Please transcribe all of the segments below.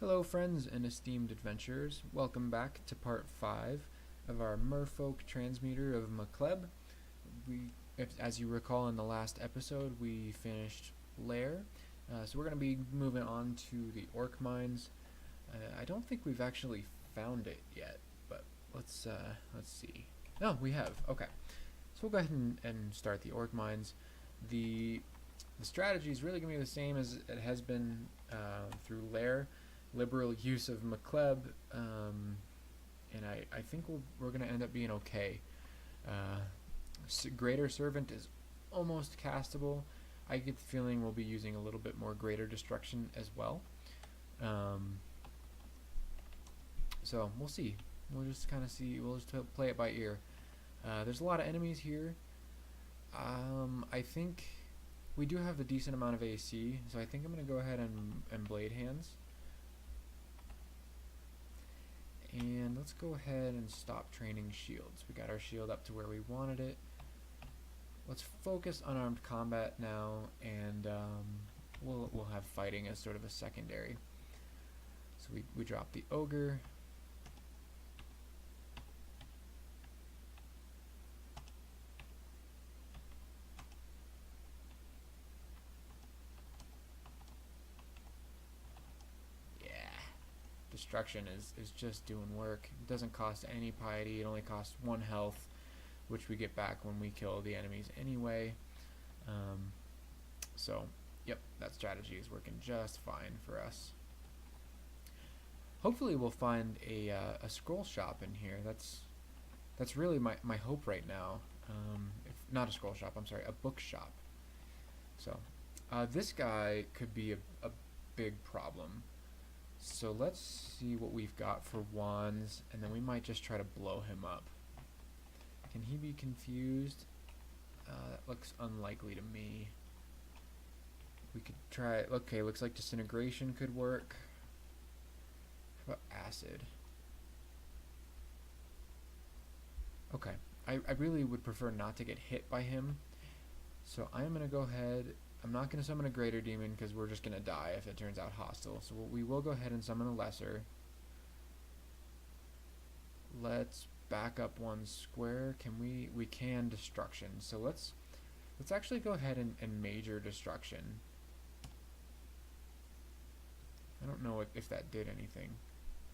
Hello friends and esteemed adventurers, welcome back to part 5 of our Merfolk Transmuter of Macleb. As you recall in the last episode, we finished Lair, so we're going to be moving on to the Orc Mines. I don't think we've actually found it yet, but let's see. Oh, we have, okay. So we'll go ahead and start the Orc Mines. The strategy is really going to be the same as it has been through Lair. Liberal use of Macleb, and I think we're going to end up being okay. Greater Servant is almost castable. I get the feeling we'll be using a little bit more Greater Destruction as well. So we'll see. We'll just kind of see. We'll just play it by ear. There's a lot of enemies here. I think we do have a decent amount of AC, so I think I'm going to go ahead and Blade Hands. And let's go ahead and stop training shields. We got our shield up to where we wanted it. Let's focus on armed combat now, and we'll have fighting as sort of a secondary. So we drop the ogre. Destruction is just doing work. It doesn't cost any piety. It only costs 1 health, which we get back when we kill the enemies anyway. So, yep, that strategy is working just fine for us. Hopefully we'll find a scroll shop in here. That's really my hope right now. If not a scroll shop, I'm sorry, a bookshop. So, this guy could be a big problem. So let's see what we've got for wands, and then we might just try to blow him up. Can he be confused? That looks unlikely to me. We could try, okay, looks like disintegration could work. How about acid? Okay, I really would prefer not to get hit by him. So I'm going to go ahead. I'm not going to summon a greater demon because we're just going to die if it turns out hostile. So we will go ahead and summon a lesser. Let's back up 1 square. Can we can destruction. So let's actually go ahead and major destruction. I don't know if that did anything.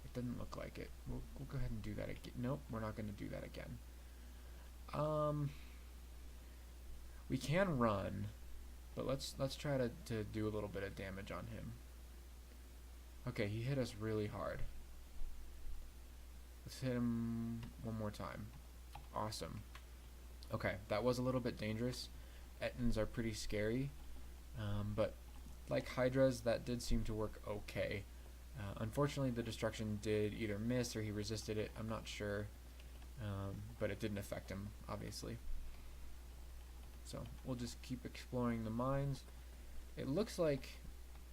It doesn't look like it. We'll go ahead and do that again. Nope, we're not going to do that again. We can run. But let's try to do a little bit of damage on him. Okay, he hit us really hard. Let's hit him 1 more time. Awesome. Okay, that was a little bit dangerous. Ettins are pretty scary. But like Hydras, that did seem to work okay. Unfortunately, the destruction did either miss or he resisted it. I'm not sure. But it didn't affect him, obviously. So we'll just keep exploring the mines. It looks like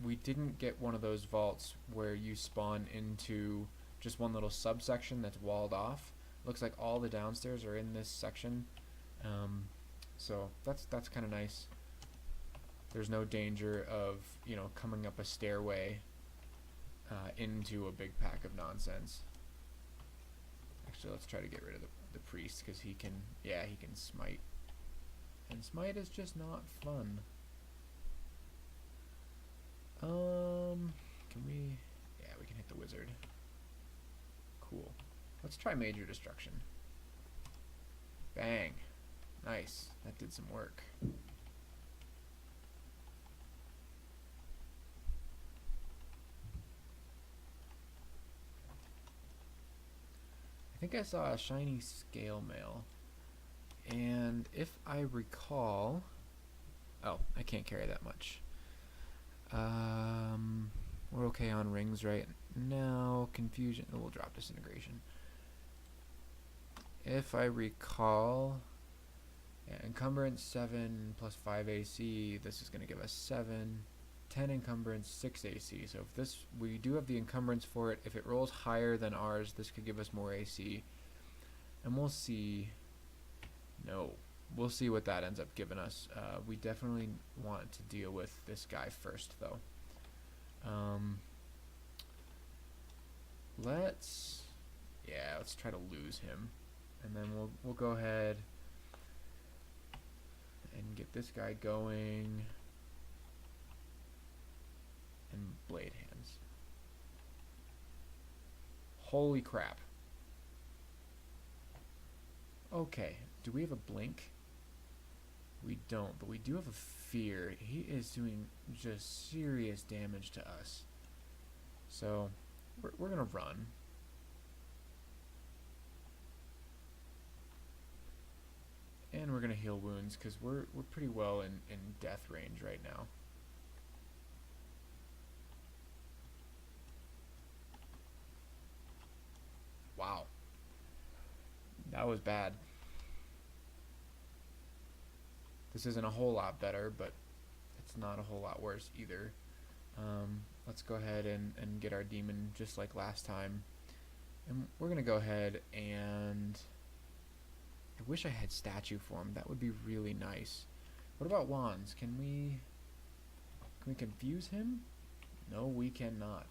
we didn't get one of those vaults where you spawn into just one little subsection that's walled off. Looks like all the downstairs are in this section. So that's kind of nice. There's no danger of, you know, coming up a stairway into a big pack of nonsense. Actually, let's try to get rid of the priest because he can smite. And smite is just not fun. Can we? Yeah, we can hit the wizard. Cool. Let's try major destruction. Bang. Nice. That did some work. I think I saw a shiny scale mail. And if I recall, oh, I can't carry that much. We're okay on rings right now. Confusion, we'll drop disintegration. If I recall, yeah, encumbrance 7 plus 5 AC, this is going to give us 7. 10 encumbrance, 6 AC. So if this, we do have the encumbrance for it. If it rolls higher than ours, this could give us more AC. And we'll see. No, we'll see what that ends up giving us. We definitely want to deal with this guy first, though. let's try to lose him, and then we'll go ahead and get this guy going, and blade hands. Holy crap. Okay, do we have a blink? We don't, but we do have a fear. He is doing just serious damage to us. So, we're gonna run. And we're gonna heal wounds, because we're pretty well in death range right now. Wow. That was bad. This isn't a whole lot better, but it's not a whole lot worse either. Let's go ahead and get our demon just like last time. And we're going to go ahead and... I wish I had statue form. That would be really nice. What about wands? Can we confuse him? No, we cannot.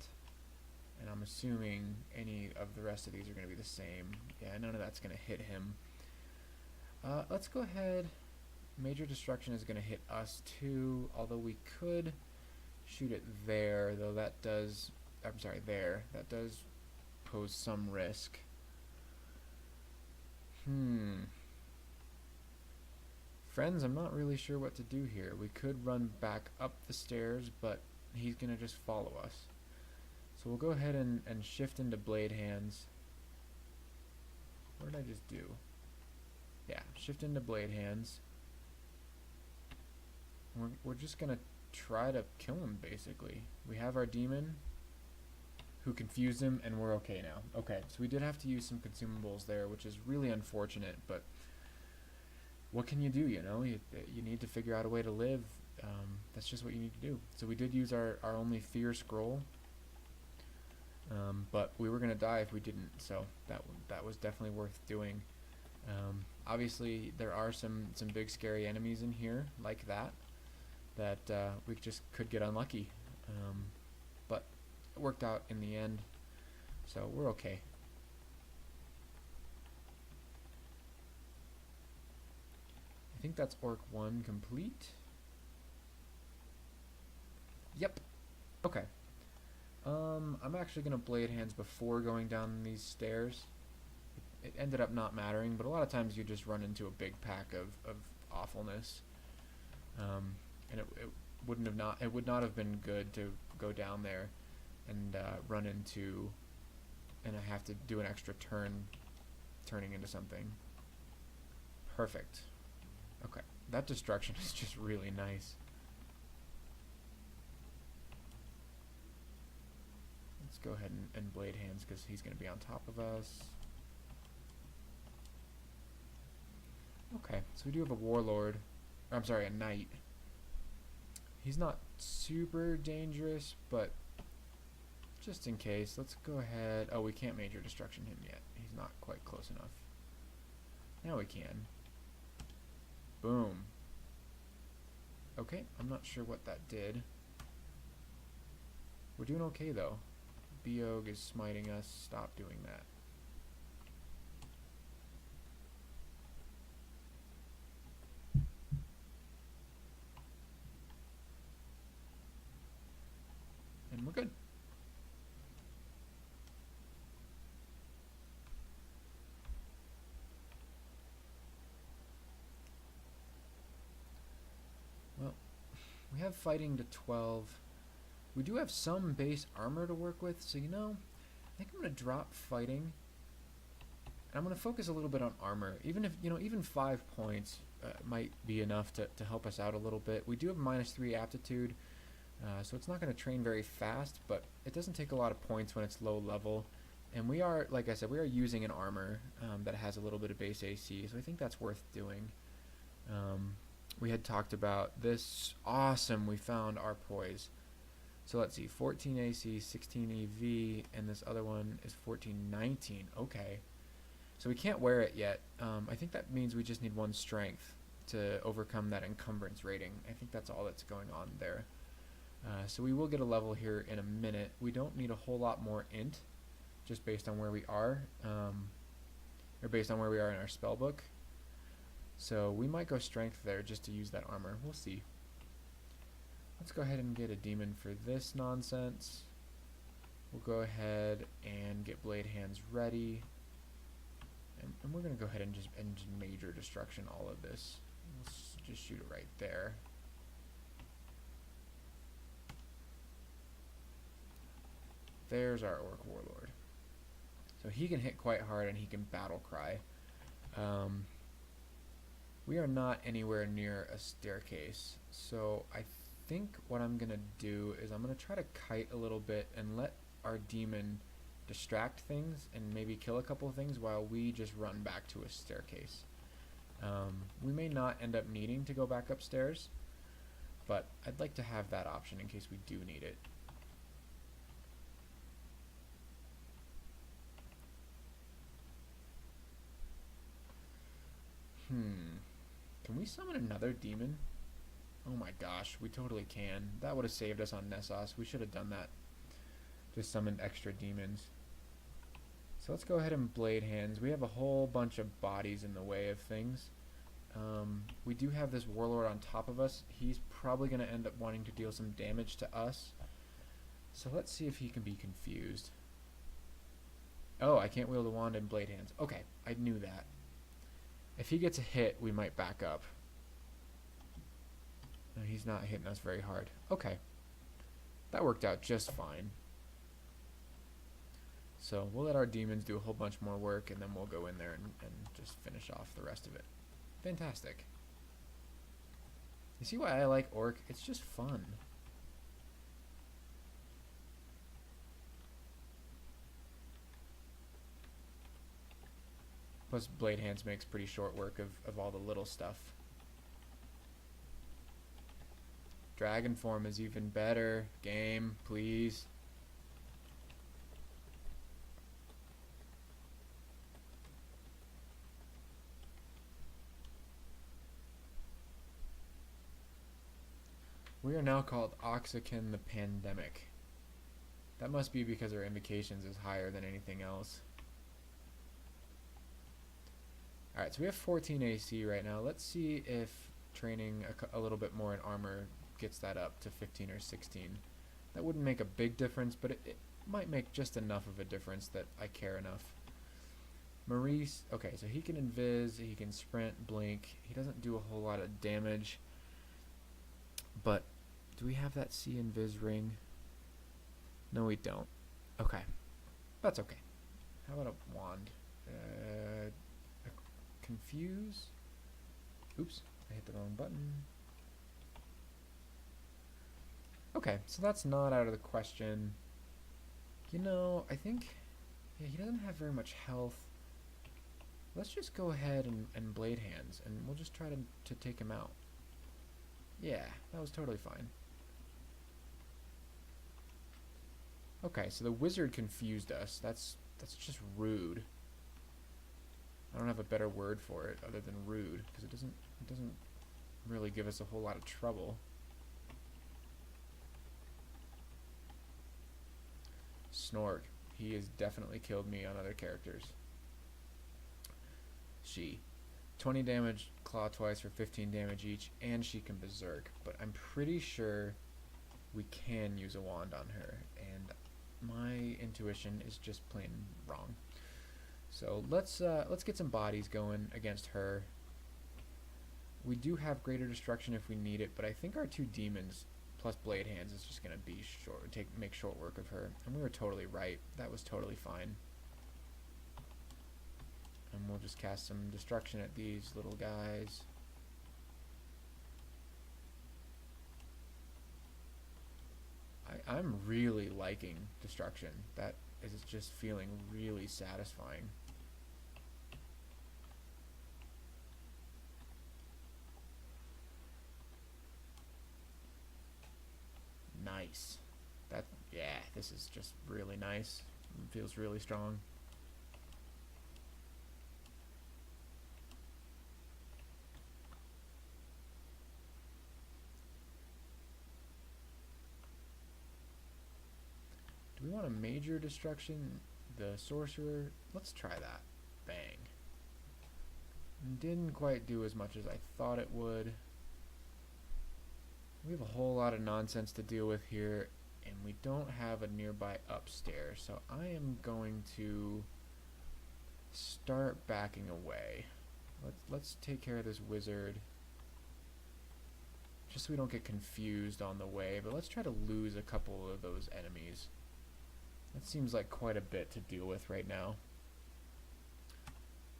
And I'm assuming any of the rest of these are going to be the same. Yeah, none of that's going to hit him. Let's go ahead. Major destruction is going to hit us too, although we could shoot it there, though that does... I'm sorry, there. That does pose some risk. Friends, I'm not really sure what to do here. We could run back up the stairs, but he's going to just follow us. So we'll go ahead and shift into blade hands. What did I just do? Yeah, shift into blade hands. We're just going to try to kill him, basically. We have our demon who confused him, and we're okay now. Okay, so we did have to use some consumables there, which is really unfortunate, but what can you do, you know? You need to figure out a way to live. That's just what you need to do. So we did use our only fear scroll, but we were going to die if we didn't, so that was definitely worth doing. Obviously, there are some big scary enemies in here, like that we just could get unlucky. But it worked out in the end, so we're okay. I think that's Orc 1 complete. Yep. Okay. I'm actually going to blade hands before going down these stairs. It ended up not mattering, but a lot of times you just run into a big pack of awfulness. And it would not have been good to go down there and run into, and I have to do an extra turning into something. Perfect. Okay, that destruction is just really nice. Let's go ahead and blade hands, because he's going to be on top of us. Okay, so we do have a warlord. Or, I'm sorry, a knight. He's not super dangerous, but just in case, let's go ahead. Oh, we can't major destruction him yet. He's not quite close enough. Now we can. Boom. Okay, I'm not sure what that did. We're doing okay though. Biog is smiting us. Stop doing that. And we're good. Well, we have fighting to 12. We do have some base armor to work with, so you know, I think I'm going to drop fighting. And I'm going to focus a little bit on armor. Even if, you know, even 5 points might be enough to help us out a little bit. We do have -3 aptitude. So it's not going to train very fast, but it doesn't take a lot of points when it's low level. And we are, like I said, we are using an armor that has a little bit of base AC, so I think that's worth doing. We had talked about this. Awesome, we found our poise. So let's see, 14 AC, 16 EV, and this other one is 1419. Okay. So we can't wear it yet. I think that means we just need 1 strength to overcome that encumbrance rating. I think that's all that's going on there. So we will get a level here in a minute. We don't need a whole lot more int. just based on where we are, or based on where we are in our spell book. So we might go strength there just to use that armor. We'll see. Let's go ahead and get a demon for this nonsense. We'll go ahead and get blade hands ready. And we're going to go ahead and just major destruction all of this. Let's just shoot it right there. There's our Orc Warlord. So he can hit quite hard and he can battle cry. We are not anywhere near a staircase. So I think what I'm going to do is I'm going to try to kite a little bit and let our demon distract things and maybe kill a couple of things while we just run back to a staircase. We may not end up needing to go back upstairs, but I'd like to have that option in case we do need it. Can we summon another demon? Oh my gosh, we totally can. That would have saved us on Nessos. We should have done that. Just summoned extra demons. So let's go ahead and blade hands. We have a whole bunch of bodies in the way of things. We do have this warlord on top of us. He's probably going to end up wanting to deal some damage to us. So let's see if he can be confused. Oh, I can't wield a wand in blade hands. Okay, I knew that. If he gets a hit, we might back up. No, he's not hitting us very hard. Okay. That worked out just fine. So we'll let our demons do a whole bunch more work, and then we'll go in there and just finish off the rest of it. Fantastic. You see why I like Orc? It's just fun. Plus blade hands makes pretty short work of all the little stuff. Dragon form is even better. Game, please. We are now called Oxykin the Pandemic. That must be because our invocations is higher than anything else. Alright, so we have 14 AC right now. Let's see if training a little bit more in armor gets that up to 15 or 16. That wouldn't make a big difference, but it might make just enough of a difference that I care enough. Maurice, okay, so he can invis, he can sprint, blink. He doesn't do a whole lot of damage. But do we have that C invis ring? No, we don't. Okay. That's okay. How about a wand? Confuse? Oops, I hit the wrong button. Okay, so that's not out of the question. You know, I think, yeah, he doesn't have very much health. Let's just go ahead and blade hands, and we'll just try to take him out. Yeah, that was totally fine. Okay, so the wizard confused us. That's just rude. I don't have a better word for it other than rude, because it doesn't really give us a whole lot of trouble. Snorg. He has definitely killed me on other characters. She. 20 damage, claw twice for 15 damage each, and she can berserk. But I'm pretty sure we can use a wand on her, and my intuition is just plain wrong. So let's get some bodies going against her. We do have greater destruction if we need it, but I think our two demons plus blade hands is just gonna be make short work of her, and we were totally right. That was totally fine. And we'll just cast some destruction at these little guys. I'm really liking destruction. That is just feeling really satisfying. Nice. Yeah, this is just really nice. It feels really strong. Do we want a major destruction the sorcerer. Let's try that. Bang. Didn't quite do as much as I thought it would. We have a whole lot of nonsense to deal with here, and we don't have a nearby upstairs, so I am going to start backing away. Let's take care of this wizard, just so we don't get confused on the way, but let's try to lose a couple of those enemies. That seems like quite a bit to deal with right now.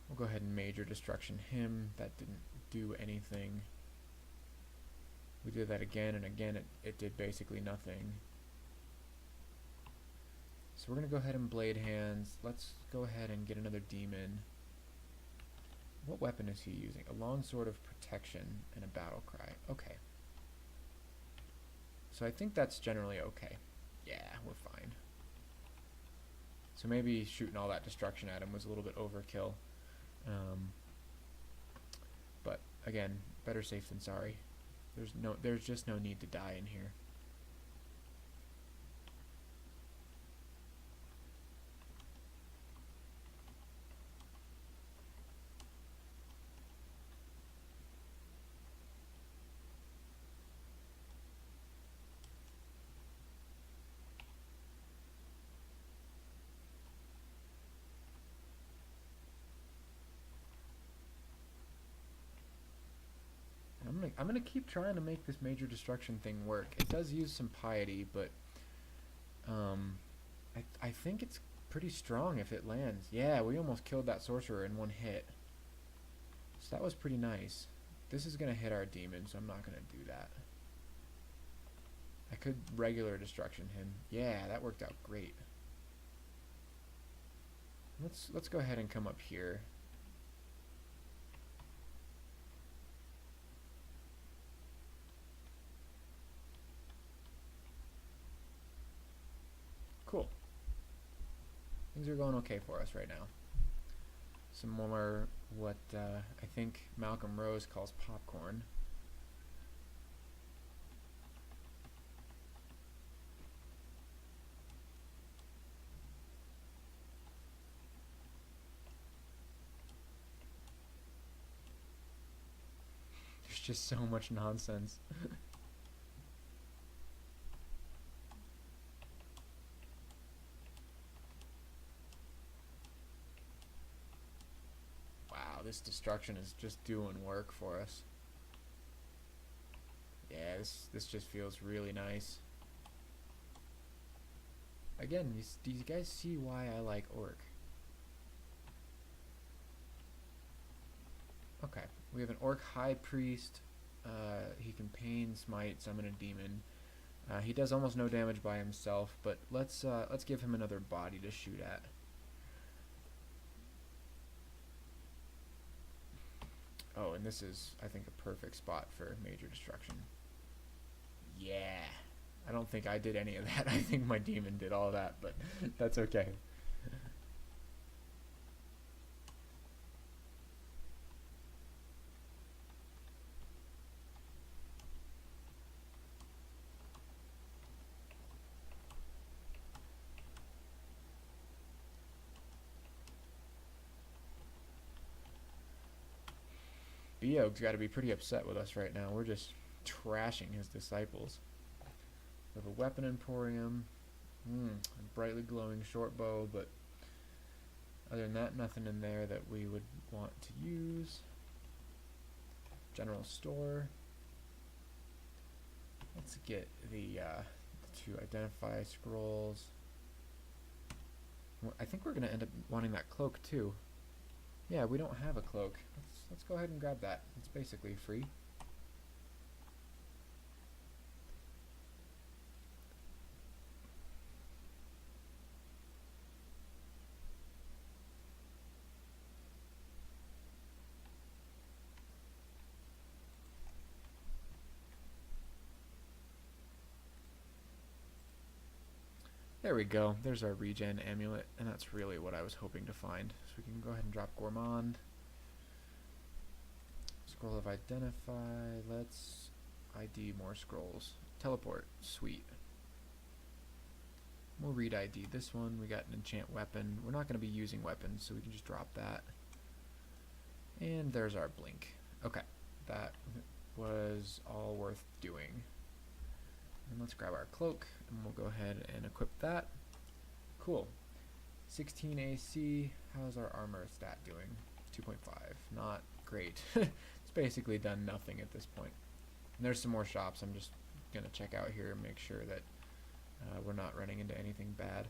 We'll go ahead and major destruction him. That didn't do anything. We did that again and again. It did basically nothing. So we're going to go ahead and blade hands. Let's go ahead and get another demon. What weapon is he using? A long sword of protection and a battle cry. Okay. So I think that's generally okay. Yeah, we're fine. So maybe shooting all that destruction at him was a little bit overkill. But again, better safe than sorry. There's just no need to die in here. I'm gonna keep trying to make this major destruction thing work. It does use some piety, but I think it's pretty strong if it lands. Yeah, we almost killed that sorcerer in one hit. So that was pretty nice. This is gonna hit our demon, so I'm not gonna do that. I could regular destruction him. Yeah, that worked out great. Let's go ahead and come up here. Cool. Things are going okay for us right now. Some more what I think Malcolm Rose calls popcorn. There's just so much nonsense. This destruction is just doing work for us. Yeah, this just feels really nice. Again, do you guys see why I like Orc? Okay, we have an Orc High Priest. He can Pain, Smite, summon a demon. He does almost no damage by himself, but let's give him another body to shoot at. Oh, and this is, I think, a perfect spot for major destruction. Yeah. I don't think I did any of that. I think my demon did all that, but that's okay. Beog's got to be pretty upset with us right now. We're just trashing his disciples. We have a weapon emporium, a brightly glowing short bow, but other than that, nothing in there that we would want to use. General store. Let's get the two identify scrolls. I think we're going to end up wanting that cloak too. Yeah, we don't have a cloak. Let's go ahead and grab that. It's basically free. There we go. There's our regen amulet, and that's really what I was hoping to find. So we can go ahead and drop Gourmand. Scroll of Identify. Let's ID more scrolls. Teleport. Sweet. We'll read ID this one. We got an enchant weapon. We're not going to be using weapons, so we can just drop that. And there's our blink. Okay, that was all worth doing. And let's grab our cloak, and we'll go ahead and equip that. Cool. 16 AC. How's our armor stat doing? 2.5. Not great. It's basically done nothing at this point. And there's some more shops I'm just going to check out here and make sure that we're not running into anything bad.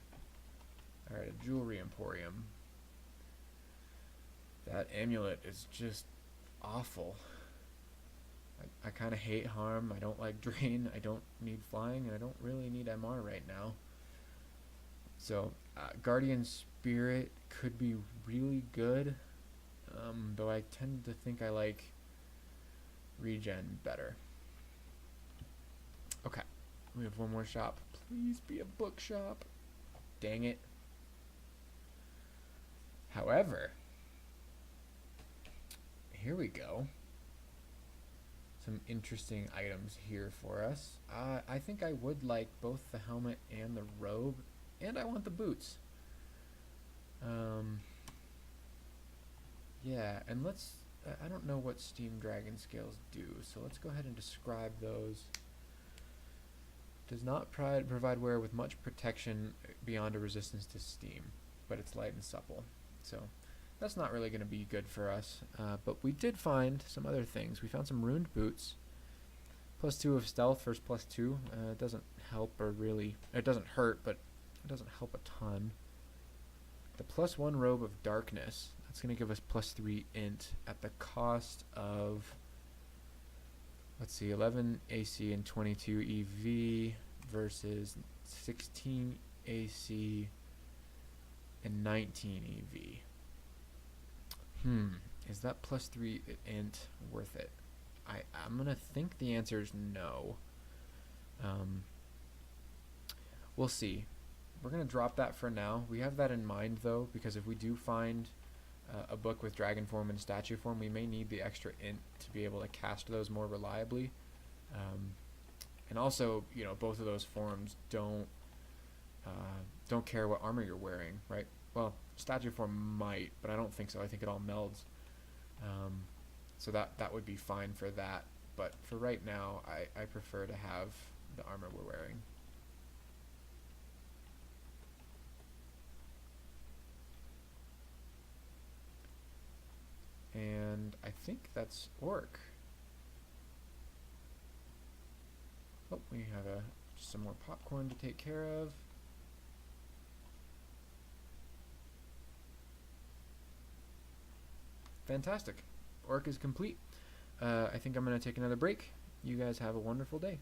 Alright, a jewelry emporium. That amulet is just awful. I kind of hate harm. I don't like drain. I don't need flying, and I don't really need MR right now. So, Guardian Spirit could be really good, though I tend to think I like regen better. Okay, we have one more shop. Please be a bookshop. Dang it. However, here we go. Some interesting items here for us. I think I would like both the helmet and the robe, and I want the boots. Yeah, and let's, I don't know what Steam Dragon Scales do, so let's go ahead and describe those. Does not provide wear with much protection beyond a resistance to steam, but it's light and supple. So that's not really going to be good for us, but we did find some other things. We found some ruined boots. +2 of stealth versus +2. It doesn't help, or really, it doesn't hurt, but it doesn't help a ton. The +1 robe of darkness. That's going to give us +3 int at the cost of, let's see, 11 AC and 22 EV versus 16 AC and 19 EV. Is that +3 int worth it? I'm gonna think the answer is no. We'll see. We're gonna drop that for now. We have that in mind though, because if we do find a book with dragon form and statue form, we may need the extra int to be able to cast those more reliably. And also, you know, both of those forms don't care what armor you're wearing, right? Well, statue form might, but I don't think so. I think it all melds. So that would be fine for that. But for right now, I prefer to have the armor we're wearing. And I think that's orc. Oh, we have just some more popcorn to take care of. Fantastic. Orc is complete. I think I'm going to take another break. You guys have a wonderful day.